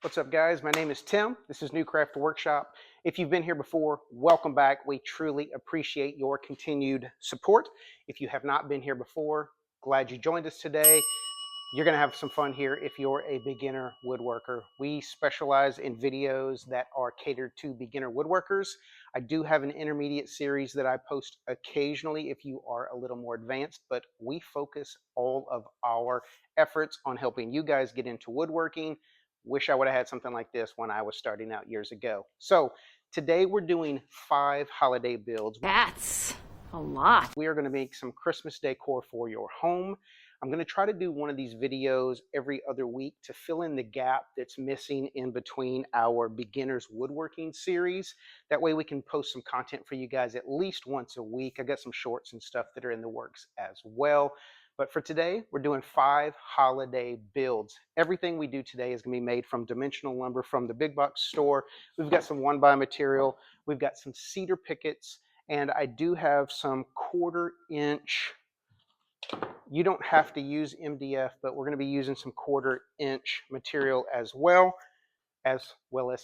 What's up, guys? My name is Tim. This is New Craft Workshop. If you've been here before, welcome back. We truly appreciate your continued support. If you have not been here before, glad you joined us today. You're going to have some fun here if you're a beginner woodworker. We specialize in videos that are catered to beginner woodworkers. I do have an intermediate series that I post occasionally if you are a little more advanced, but we focus all of our efforts on helping you guys get into woodworking. Wish I would have had something like this when I was starting out years ago. So today we're doing 5 holiday builds. That's a lot. We are going to make some Christmas decor for your home. I'm going to try to do one of these videos every other week to fill in the gap that's missing in between our beginners woodworking series. That way we can post some content for you guys at least once a week. I got some shorts and stuff that are in the works as well. But for today, we're doing 5 holiday builds. Everything we do today is going to be made from dimensional lumber from the big box store. We've got some 1x material. We've got some cedar pickets. And I do have some 1/4 inch. You don't have to use MDF, but we're going to be using some 1/4 inch material as well as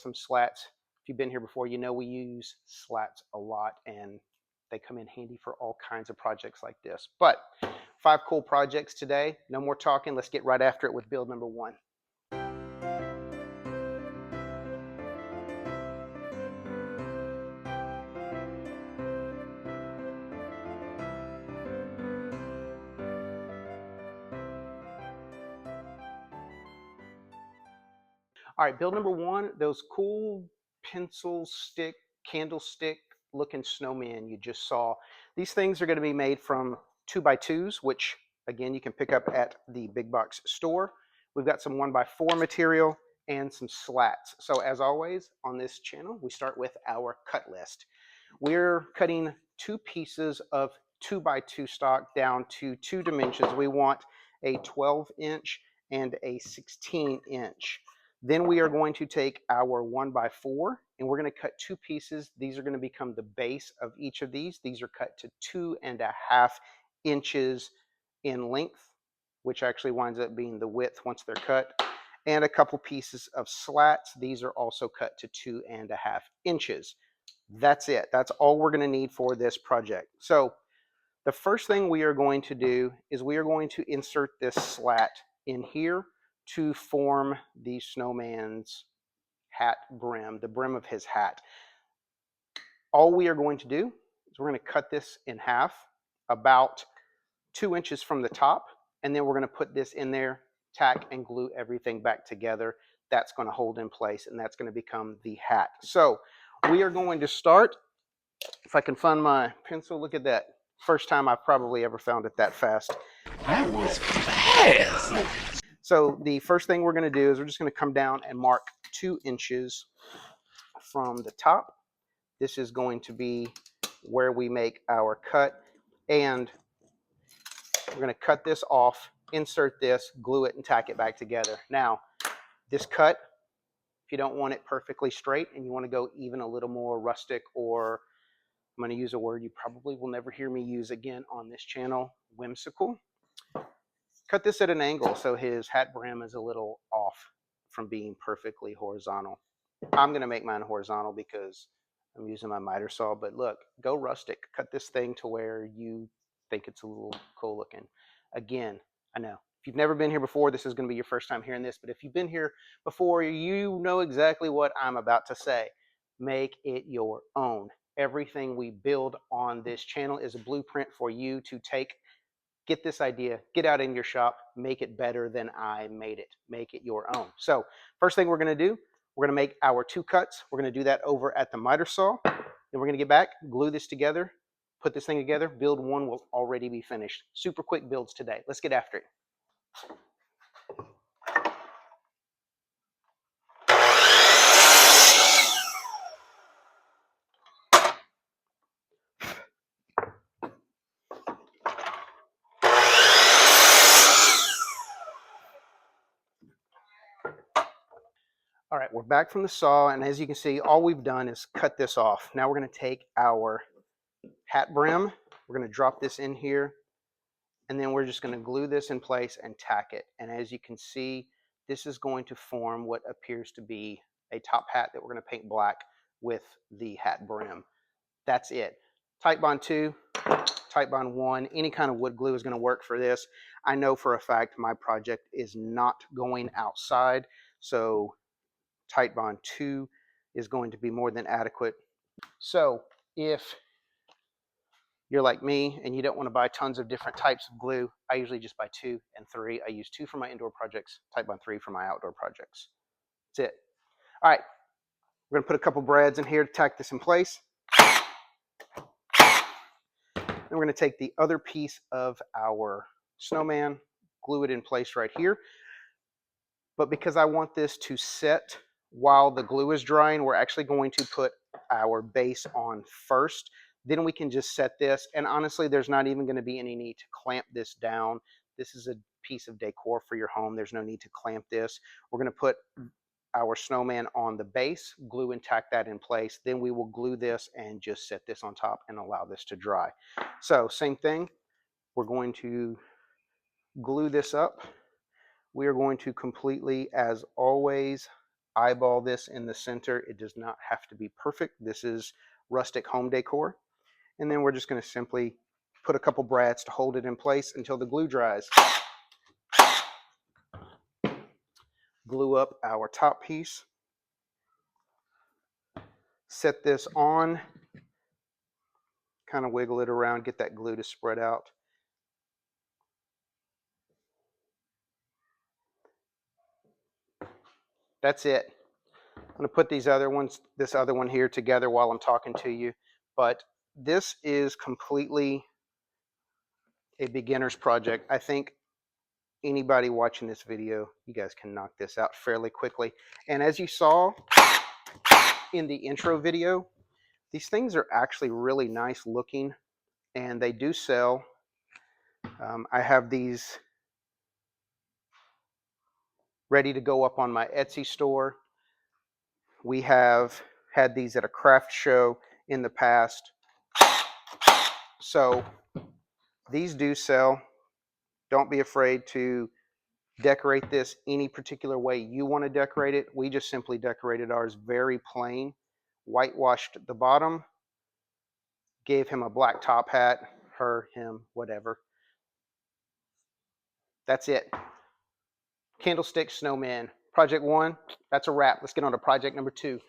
some slats. If you've been here before, you know we use slats a lot and they come in handy for all kinds of projects like this. But 5 cool projects today. No more talking. Let's get right after it with build number 1. All right, build number 1, those cool pencil stick, candlestick looking snowmen you just saw. These things are going to be made from 2x2s, which again you can pick up at the big box store. We've got some 1x4 material and some slats. So as always on this channel, we start with our cut list. We're cutting 2 pieces of 2x2 stock down to 2 dimensions. We want a 12-inch and a 16-inch. Then we are going to take our 1x4 and we're going to cut 2 pieces. These are going to become the base of each of these. These are cut to 2.5 inches in length, which actually winds up being the width once they're cut. And a couple pieces of slats. These are also cut to 2.5 inches. That's it. That's all we're going to need for this project. So the first thing we are going to do is we are going to insert this slat in here to form the snowman's hat brim, the brim of his hat. All we are going to do is we're going to cut this in half about 2 inches from the top, and then we're going to put this in there, tack and glue everything back together. That's going to hold in place, and that's going to become the hat. So we are going to start. If I can find my pencil, look at that. First time I've probably ever found it that fast. That was fast. So the first thing we're going to do is we're just going to come down and mark 2 inches from the top. This is going to be where we make our cut, and we're going to cut this off, insert this, glue it, and tack it back together. Now, this cut, if you don't want it perfectly straight and you want to go even a little more rustic, or I'm going to use a word you probably will never hear me use again on this channel, whimsical. Cut this at an angle so his hat brim is a little off from being perfectly horizontal. I'm going to make mine horizontal because I'm using my miter saw, but look, go rustic. Cut this thing to where you think it's a little cool looking. Again, I know if you've never been here before, this is going to be your first time hearing this, but if you've been here before, you know exactly what I'm about to say. Make it your own. Everything we build on this channel is a blueprint for you to take. Get this idea, get out in your shop, make it better than I made it. Make it your own. So first thing we're going to do, we're going to make our 2 cuts. We're going to do that over at the miter saw. Then we're going to get back, glue this together, put this thing together. Build 1 will already be finished. Super quick builds today. Let's get after it. All right, we're back from the saw, and as you can see, all we've done is cut this off. Now we're going to take our hat brim, we're going to drop this in here, and then we're just going to glue this in place and tack it. And as you can see, this is going to form what appears to be a top hat that we're going to paint black with the hat brim. That's it. Titebond 2, Titebond 1, any kind of wood glue is going to work for this. I know for a fact my project is not going outside, so Titebond 2 is going to be more than adequate. So if you're like me and you don't want to buy tons of different types of glue, I usually just buy 2 and 3. I use 2 for my indoor projects, Titebond 3 for my outdoor projects. That's it. All right, we're going to put a couple brads in here to tack this in place. Then we're going to take the other piece of our snowman, glue it in place right here. But because I want this to set while the glue is drying, we're actually going to put our base on first. Then we can just set this. And honestly, there's not even going to be any need to clamp this down. This is a piece of decor for your home. There's no need to clamp this. We're going to put our snowman on the base, glue and tack that in place. Then we will glue this and just set this on top and allow this to dry. So same thing. We're going to glue this up. We are going to completely, as always, eyeball this in the center. It does not have to be perfect. This is rustic home decor. And then we're just going to simply put a couple brads to hold it in place until the glue dries. Glue up our top piece. Set this on. Kind of wiggle it around, get that glue to spread out. That's it. I'm going to put this other one here together while I'm talking to you. But this is completely a beginner's project. I think anybody watching this video, you guys can knock this out fairly quickly. And as you saw in the intro video, these things are actually really nice looking and they do sell. I have these ready to go up on my Etsy store. We have had these at a craft show in the past. So these do sell. Don't be afraid to decorate this any particular way you want to decorate it. We just simply decorated ours very plain, whitewashed the bottom, gave him a black top hat, her, him, whatever. That's it. Candlestick Snowmen. Project 1, that's a wrap. Let's get on to project number 2.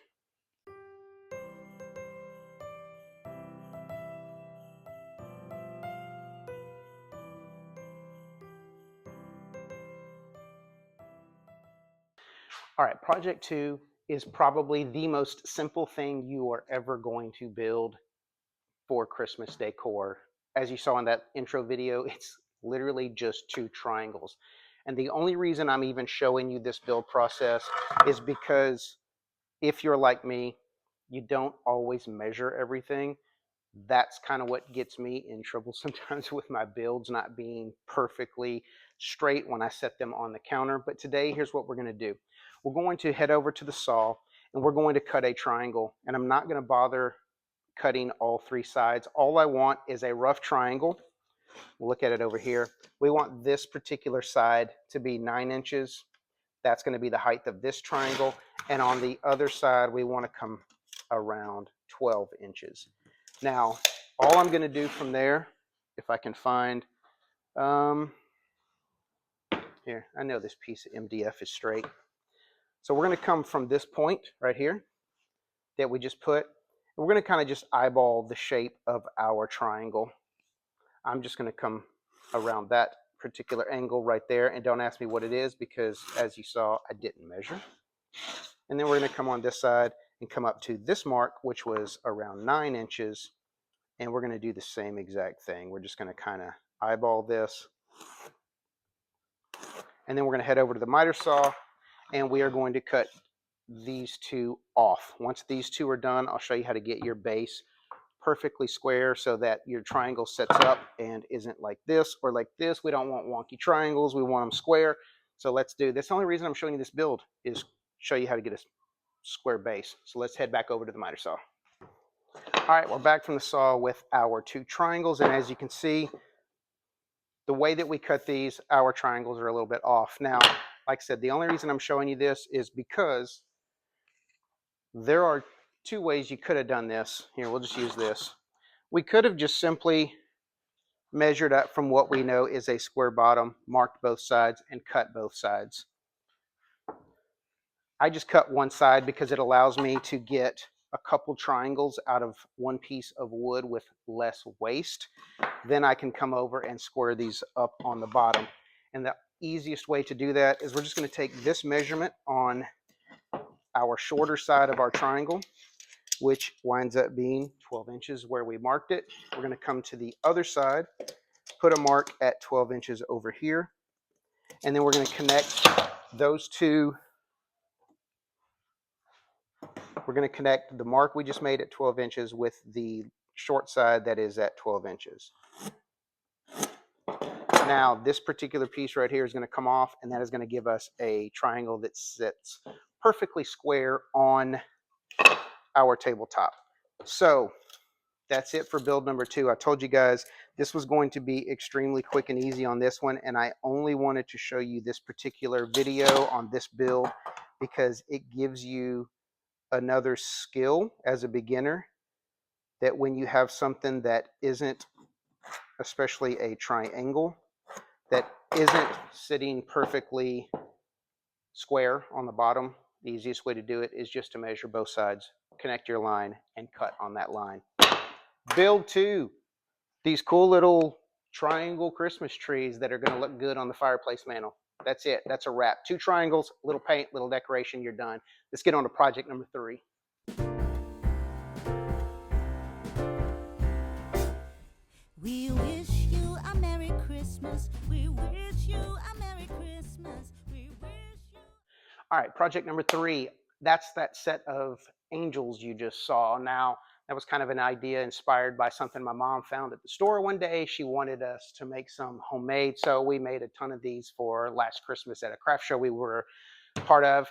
All right, project 2 is probably the most simple thing you are ever going to build for Christmas decor. As you saw in that intro video, it's literally just 2 triangles. And the only reason I'm even showing you this build process is because if you're like me, you don't always measure everything. That's kind of what gets me in trouble sometimes with my builds not being perfectly straight when I set them on the counter. But today, here's what we're going to do. We're going to head over to the saw and we're going to cut a triangle. And I'm not going to bother cutting all 3 sides. All I want is a rough triangle. We'll look at it over here. We want this particular side to be 9 inches. That's going to be the height of this triangle. And on the other side, we want to come around 12 inches. Now, all I'm going to do from there, if I can find, here, I know this piece of MDF is straight. So we're going to come from this point right here that we just put. We're going to kind of just eyeball the shape of our triangle. I'm just going to come around that particular angle right there, and don't ask me what it is because as you saw, I didn't measure. And then we're going to come on this side and come up to this mark, which was around 9 inches. And we're going to do the same exact thing. We're just going to kind of eyeball this. And then we're going to head over to the miter saw and we are going to cut these 2 off. Once these 2 are done, I'll show you how to get your base perfectly square so that your triangle sets up and isn't like this or like this. We don't want wonky triangles. We want them square. So let's do this. The only reason I'm showing you this build is show you how to get a square base. So let's head back over to the miter saw. All right, we're back from the saw with our 2 triangles. And as you can see, the way that we cut these, our triangles are a little bit off. Now, like I said, the only reason I'm showing you this is because there are two ways you could have done this. Here, we'll just use this. We could have just simply measured up from what we know is a square bottom, marked both sides, and cut both sides. I just cut one side because it allows me to get a couple triangles out of one piece of wood with less waste. Then I can come over and square these up on the bottom. And the easiest way to do that is we're just going to take this measurement on our shorter side of our triangle, which winds up being 12 inches where we marked it. We're going to come to the other side, put a mark at 12 inches over here, and then we're going to connect those two. We're going to connect the mark we just made at 12 inches with the short side that is at 12 inches. Now, this particular piece right here is going to come off, and that is going to give us a triangle that sits perfectly square on our tabletop. So that's it for build number 2. I told you guys this was going to be extremely quick and easy on this one, and I only wanted to show you this particular video on this build because it gives you another skill as a beginner, that when you have something that isn't, especially a triangle, that isn't sitting perfectly square on the bottom, the easiest way to do it is just to measure both sides, connect your line, and cut on that line. Build 2, these cool little triangle Christmas trees that are going to look good on the fireplace mantle. That's it. That's a wrap. 2 triangles, little paint, little decoration, you're done. Let's get on to project number 3. We wish you a Merry Christmas. We wish you a Merry Christmas. We wish you... All right, project number 3. That's that set of angels you just saw. Now, that was kind of an idea inspired by something my mom found at the store one day. She wanted us to make some homemade, so we made a ton of these for last Christmas at a craft show we were part of.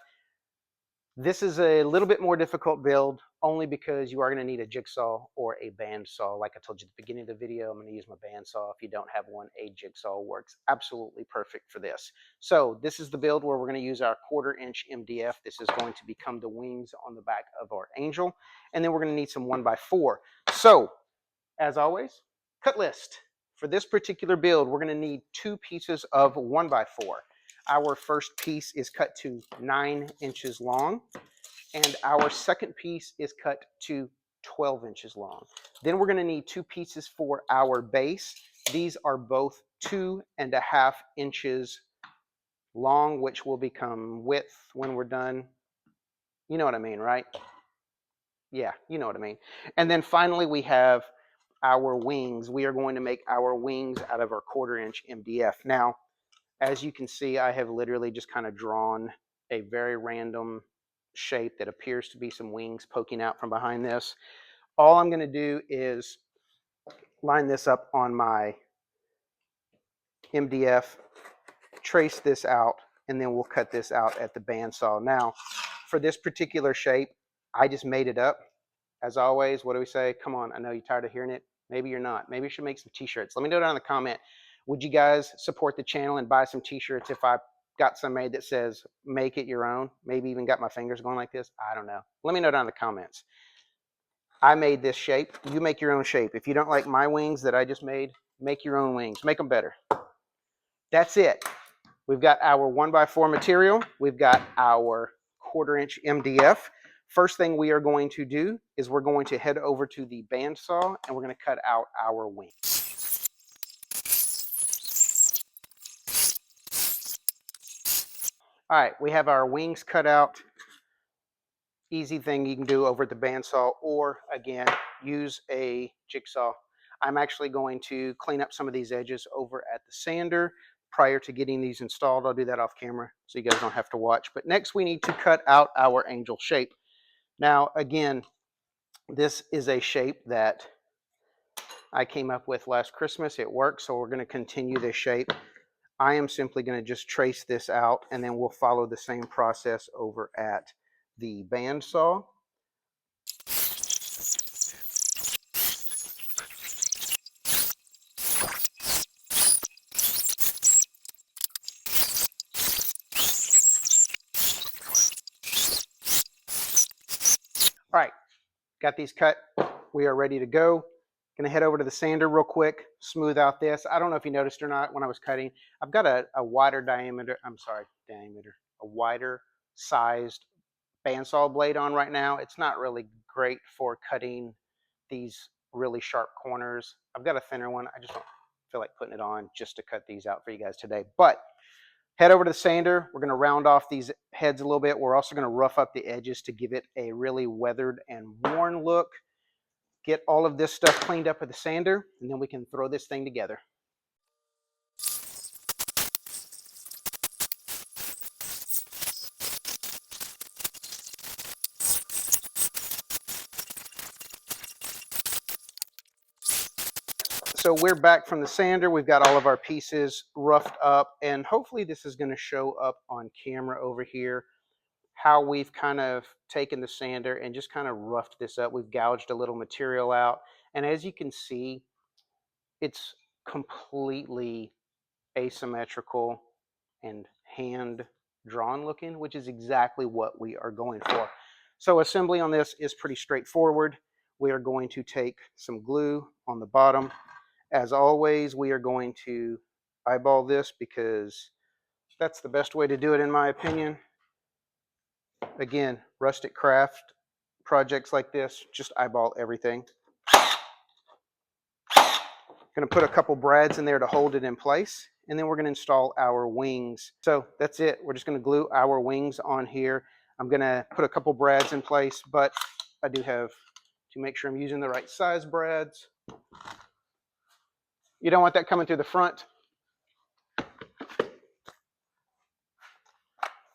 This is a little bit more difficult build, only because you are going to need a jigsaw or a bandsaw. Like I told you at the beginning of the video, I'm going to use my bandsaw. If you don't have one, a jigsaw works absolutely perfect for this. So this is the build where we're going to use our 1/4-inch MDF. This is going to become the wings on the back of our angel. And then we're going to need some 1x4. So, as always, cut list. For this particular build, we're going to need 2 pieces of 1x4. Our first piece is cut to 9 inches long, and our second piece is cut to 12 inches long. Then we're going to need 2 pieces for our base. These are both 2.5 inches long, which will become width when we're done. You know what I mean, right? Yeah, you know what I mean. And then finally, we have our wings. We are going to make our wings out of our 1/4-inch MDF. Now, as you can see, I have literally just kind of drawn a very random shape that appears to be some wings poking out from behind this. All I'm going to do is line this up on my MDF, trace this out, and then we'll cut this out at the bandsaw. Now, for this particular shape, I just made it up. As always, what do we say? Come on, I know you're tired of hearing it. Maybe you're not. Maybe you should make some t-shirts. Let me know down in the comment. Would you guys support the channel and buy some t-shirts if I got some made that says make it your own? Maybe even got my fingers going like this? I don't know. Let me know down in the comments. I made this shape. You make your own shape. If you don't like my wings that I just made, make your own wings. Make them better. That's it. We've got our 1x4 material. We've got our 1/4-inch MDF. First thing we are going to do is we're going to head over to the bandsaw and we're going to cut out our wing. All right, we have our wings cut out. Easy thing you can do over at the bandsaw, or again, use a jigsaw. I'm actually going to clean up some of these edges over at the sander prior to getting these installed. I'll do that off camera so you guys don't have to watch. But next we need to cut out our angel shape. Now, again, this is a shape that I came up with last Christmas. It works, so we're going to continue this shape. I am simply going to just trace this out, and then we'll follow the same process over at the bandsaw. All right, got these cut. We are ready to go. Gonna head over to the sander real quick, smooth out this. I don't know if you noticed or not when I was cutting, I've got a wider diameter, a wider sized bandsaw blade on right now. It's not really great for cutting these really sharp corners. I've got a thinner one. I just don't feel like putting it on just to cut these out for you guys today. But head over to the sander. We're going to round off these heads a little bit. We're also going to rough up the edges to give it a really weathered and worn look. Get all of this stuff cleaned up with the sander, and then we can throw this thing together. So we're back from the sander. We've got all of our pieces roughed up, and hopefully this is going to show up on camera over here, how we've kind of taken the sander and just kind of roughed this up. We've gouged a little material out, and as you can see, it's completely asymmetrical and hand drawn looking, which is exactly what we are going for. So assembly on this is pretty straightforward. We are going to take some glue on the bottom. As always, we are going to eyeball this because that's the best way to do it in my opinion. Again, rustic craft projects like this, just eyeball everything. Going to put a couple brads in there to hold it in place, and then we're going to install our wings. So that's it. We're just going to glue our wings on here. I'm going to put a couple brads in place, but I do have to make sure I'm using the right size brads. You don't want that coming through the front.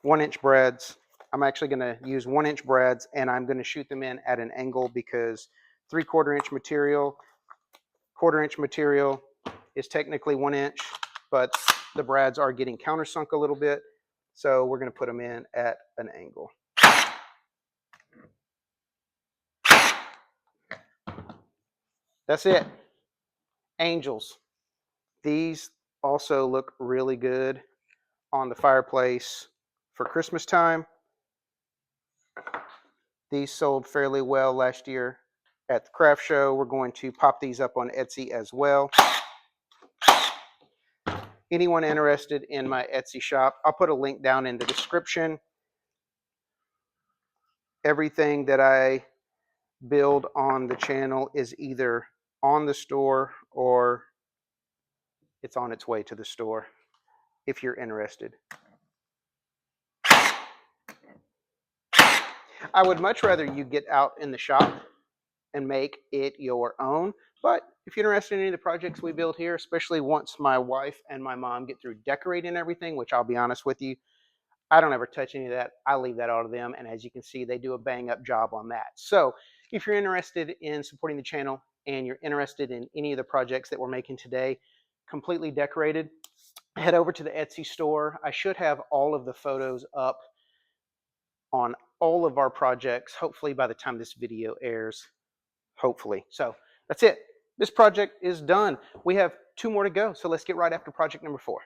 1-inch brads. I'm actually going to use 1-inch brads, and I'm going to shoot them in at an angle because 3/4-inch material, 1/4-inch material is technically 1 inch, but the brads are getting countersunk a little bit, so we're going to put them in at an angle. That's it. Angels. These also look really good on the fireplace for Christmas time. These sold fairly well last year at the craft show. We're going to pop these up on Etsy as well. Anyone interested in my Etsy shop, I'll put a link down in the description. Everything that I build on the channel is either on the store or it's on its way to the store if you're interested. I would much rather you get out in the shop and make it your own, but if you're interested in any of the projects we build here, especially once my wife and my mom get through decorating everything, which I'll be honest with you, I don't ever touch any of that. I leave that all to them, and as you can see, they do a bang-up job on that. So if you're interested in supporting the channel and you're interested in any of the projects that we're making today, completely decorated, head over to the Etsy store. I should have all of the photos up on all of our projects, hopefully by the time this video airs, hopefully. So that's it. This project is done. We have 2 more to go, so let's get right after project number 4.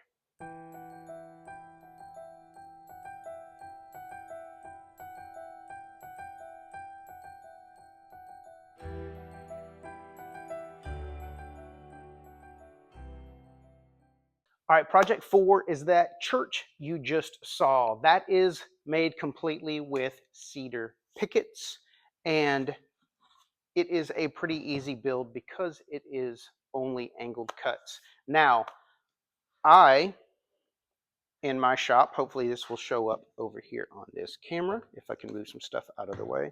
All right, project 4 is that church you just saw. That is made completely with cedar pickets, and it is a pretty easy build because it is only angled cuts. Now, in my shop, hopefully this will show up over here on this camera, if I can move some stuff out of the way.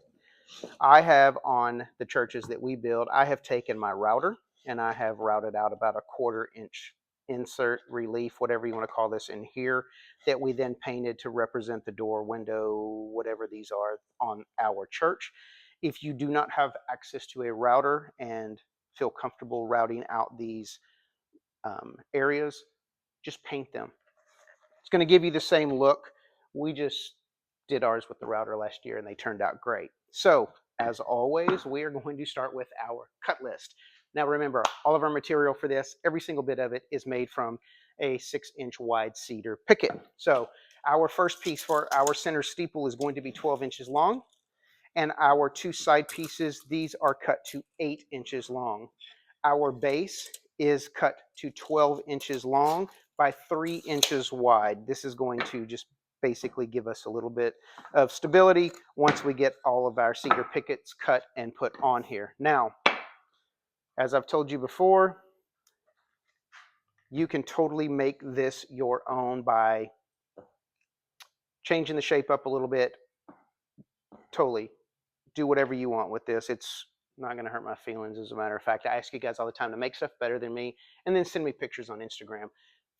I have on the churches that we build, I have taken my router and I have routed out about a 1/4-inch insert relief, whatever you want to call this, in here that we then painted to represent the door, window, whatever these are on our church. If you do not have access to a router and feel comfortable routing out these areas, just paint them. It's going to give you the same look. We just did ours with the router last year and they turned out great. So as always, we are going to start with our cut list. Now remember, all of our material for this, every single bit of it is made from a 6-inch wide cedar picket. So our first piece for our center steeple is going to be 12 inches long. And our two side pieces, these are cut to 8 inches long. Our base is cut to 12 inches long by 3 inches wide. This is going to just basically give us a little bit of stability once we get all of our cedar pickets cut and put on here. Now, as I've told you before, you can totally make this your own by changing the shape up a little bit. Totally. Do whatever you want with this. It's not going to hurt my feelings. As a matter of fact, I ask you guys all the time to make stuff better than me and then send me pictures on Instagram,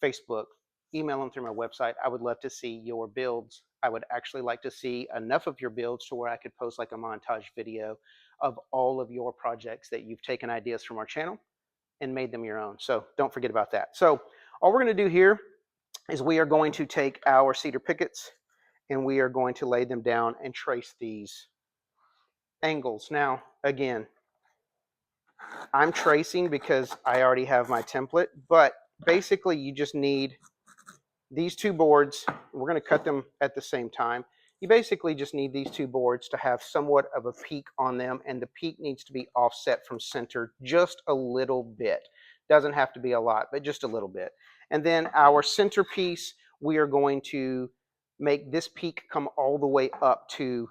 Facebook, email them through my website. I would love to see your builds. I would actually like to see enough of your builds to where I could post like a montage video of all of your projects that you've taken ideas from our channel and made them your own. So don't forget about that. So all we're going to do here is we are going to take our cedar pickets and we are going to lay them down and trace these angles. Now, again, I'm tracing because I already have my template, but basically you just need these two boards. We're going to cut them at the same time. You basically just need these two boards to have somewhat of a peak on them, and the peak needs to be offset from center just a little bit. Doesn't have to be a lot, but just a little bit. And then our centerpiece, we are going to make this peak come all the way up to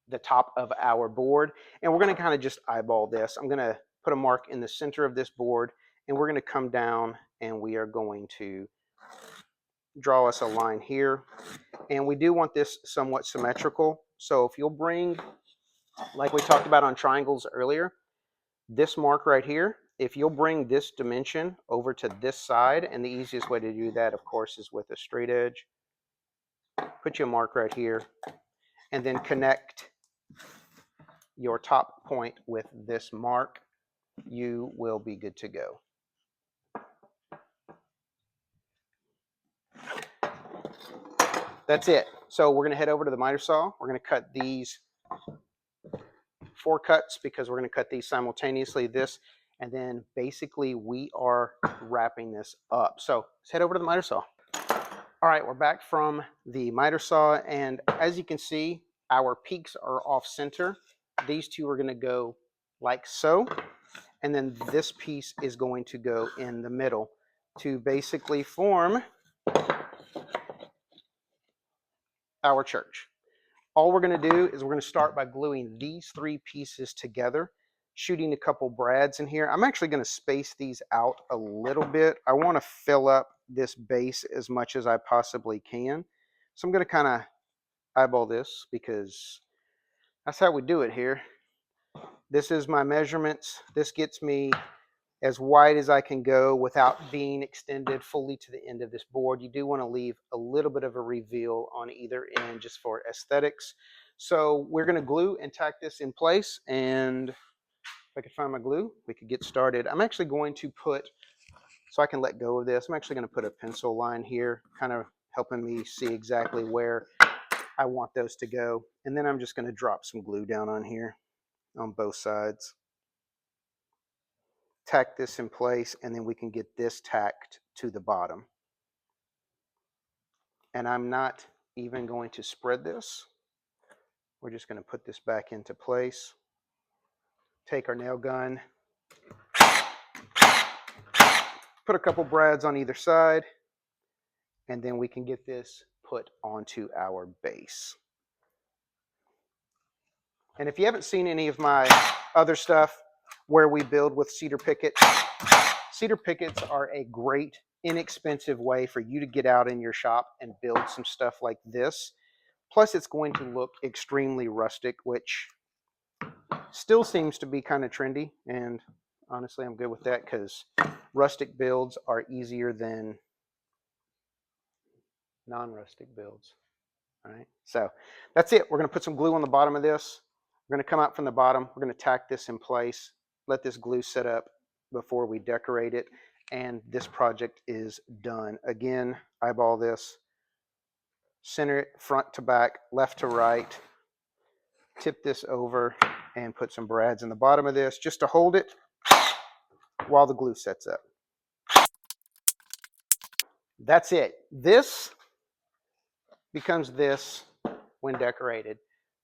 the top of our board, and we're going to kind of just eyeball this. I'm going to put a mark in the center of this board, and we're going to come down and we are going to draw us a line here. And we do want this somewhat symmetrical, so if you'll bring, like we talked about on triangles earlier, this mark right here, if you'll bring this dimension over to this side, and the easiest way to do that of course is with a straight edge, put your mark right here and then connect your top point with this mark, you will be good to go. That's it. So we're going to head over to the miter saw. We're going to cut these 4 cuts because we're going to cut these simultaneously, this, and then basically we are wrapping this up. So let's head over to the miter saw. All right, we're back from the miter saw, and as you can see, our peaks are off center. These two are going to go like so, and then this piece is going to go in the middle to basically form our church. All we're going to do is we're going to start by gluing these 3 pieces together, shooting a couple brads in here. I'm actually going to space these out a little bit. I want to fill up this base as much as I possibly can. So I'm going to kind of eyeball this because that's how we do it here. This is my measurements. This gets me as wide as I can go without being extended fully to the end of this board. You do want to leave a little bit of a reveal on either end just for aesthetics. So we're going to glue and tack this in place, and if I could find my glue, we could get started. I'm actually going to put, so I can let go of this, I'm actually going to put a pencil line here, kind of helping me see exactly where I want those to go. And then I'm just going to drop some glue down on here on both sides. Tack this in place, and then we can get this tacked to the bottom. And I'm not even going to spread this. We're just going to put this back into place. Take our nail gun, put a couple brads on either side, and then we can get this put onto our base. And if you haven't seen any of my other stuff where we build with cedar pickets are a great, inexpensive way for you to get out in your shop and build some stuff like this. Plus, it's going to look extremely rustic, which still seems to be kind of trendy. And honestly, I'm good with that because rustic builds are easier than non-rustic builds. All right, so that's it. We're going to put some glue on the bottom of this. We're going to come out from the bottom. We're going to tack this in place, let this glue set up before we decorate it, and this project is done. Again, eyeball this, center it front to back, left to right, tip this over, and put some brads in the bottom of this just to hold it while the glue sets up. That's it. This becomes this when decorated.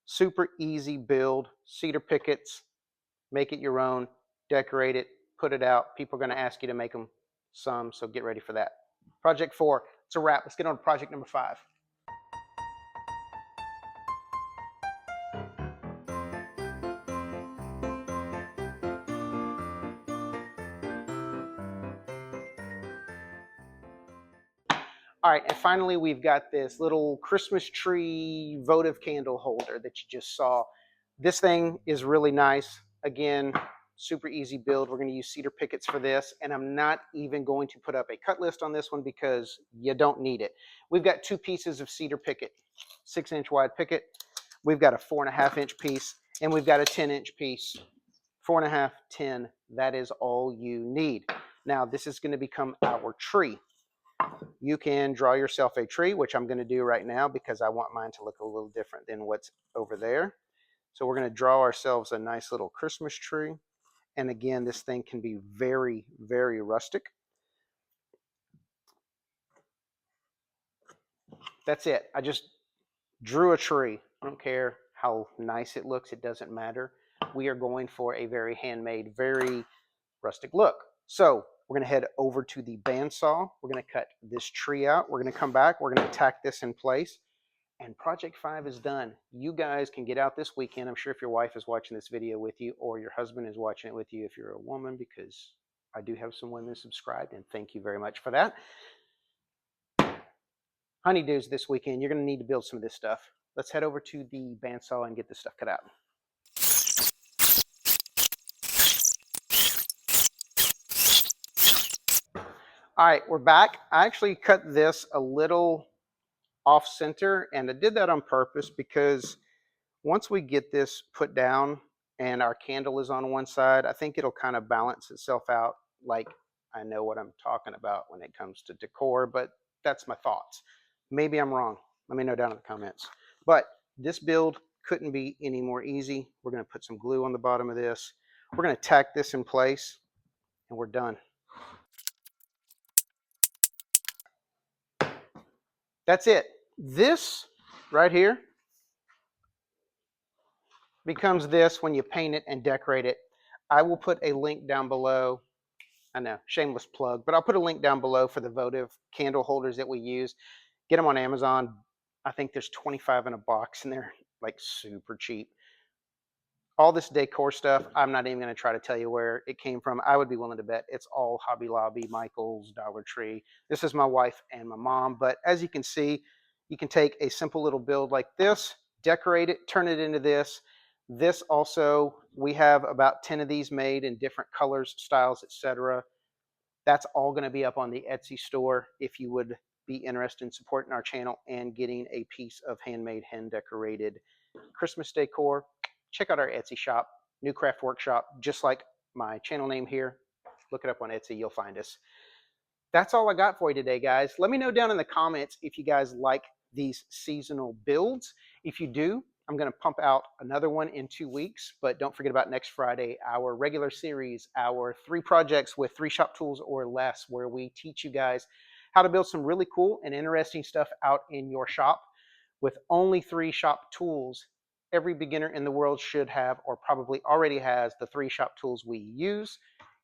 Super easy build, cedar pickets, make it your own, decorate it, put it out. People are going to ask you to make them some, so get ready for that. Project 4, it's a wrap. Let's get on to project number 5. All right, and finally, we've got this little Christmas tree votive candle holder that you just saw. This thing is really nice. Again, super easy build. We're going to use cedar pickets for this, and I'm not even going to put up a cut list on this one because you don't need it. We've got 2 pieces of cedar picket, 6-inch wide picket. We've got a 4.5-inch piece, and we've got a 10-inch piece. 4.5, 10, that is all you need. Now, this is going to become our tree. You can draw yourself a tree, which I'm going to do right now because I want mine to look a little different than what's over there. So we're going to draw ourselves a nice little Christmas tree. And again, this thing can be very, very rustic. That's it. I just drew a tree. I don't care how nice it looks. It doesn't matter. We are going for a very handmade, very rustic look. So we're going to head over to the bandsaw. We're going to cut this tree out. We're going to come back. We're going to tack this in place. And project 5 is done. You guys can get out this weekend. I'm sure if your wife is watching this video with you or your husband is watching it with you if you're a woman, because I do have some women subscribed, and thank you very much for that. Honeydews this weekend, you're going to need to build some of this stuff. Let's head over to the bandsaw and get this stuff cut out. All right, we're back. I actually cut this a little off center, and I did that on purpose because once we get this put down and our candle is on one side, I think it'll kind of balance itself out. Like, I know what I'm talking about when it comes to decor, but that's my thoughts. Maybe I'm wrong. Let me know down in the comments. But this build couldn't be any more easy. We're going to put some glue on the bottom of this. We're going to tack this in place, and we're done. That's it. This right here becomes this when you paint it and decorate it. I will put a link down below. I know, shameless plug, but I'll put a link down below for the votive candle holders that we use. Get them on Amazon. I think there's 25 in a box, and they're like super cheap. All this decor stuff, I'm not even going to try to tell you where it came from. I would be willing to bet it's all Hobby Lobby, Michael's, Dollar Tree. This is my wife and my mom, but as you can see, you can take a simple little build like this, decorate it, turn it into this. This also, we have about 10 of these made in different colors, styles, etc. That's all going to be up on the Etsy store if you would be interested in supporting our channel and getting a piece of handmade, hand decorated Christmas decor. Check out our Etsy shop, New Craft Workshop, just like my channel name here. Look it up on Etsy, you'll find us. That's all I got for you today, guys. Let me know down in the comments if you guys like these seasonal builds. If you do, I'm going to pump out another one in 2 weeks, but don't forget about next Friday, our regular series, our 3 projects with 3 shop tools or less, where we teach you guys how to build some really cool and interesting stuff out in your shop with only 3 shop tools. Every beginner in the world should have, or probably already has, the 3 shop tools we use.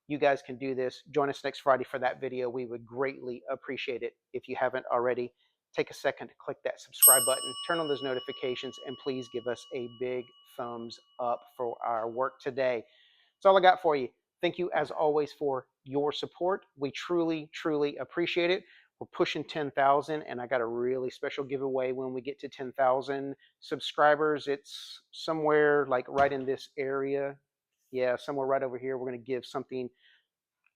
You guys can do this. Join us next Friday for that video. We would greatly appreciate it. If you haven't already, take a second to click that subscribe button, turn on those notifications, and please give us a big thumbs up for our work today. That's all I got for you. Thank you, as always, for your support. We truly, truly appreciate it. We're pushing 10,000, and I got a really special giveaway when we get to 10,000 subscribers. It's somewhere like right in this area. Yeah, somewhere right over here. We're going to give something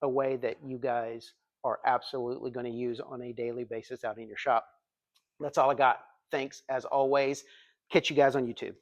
away that you guys are absolutely going to use on a daily basis out in your shop. That's all I got. Thanks, as always. Catch you guys on YouTube.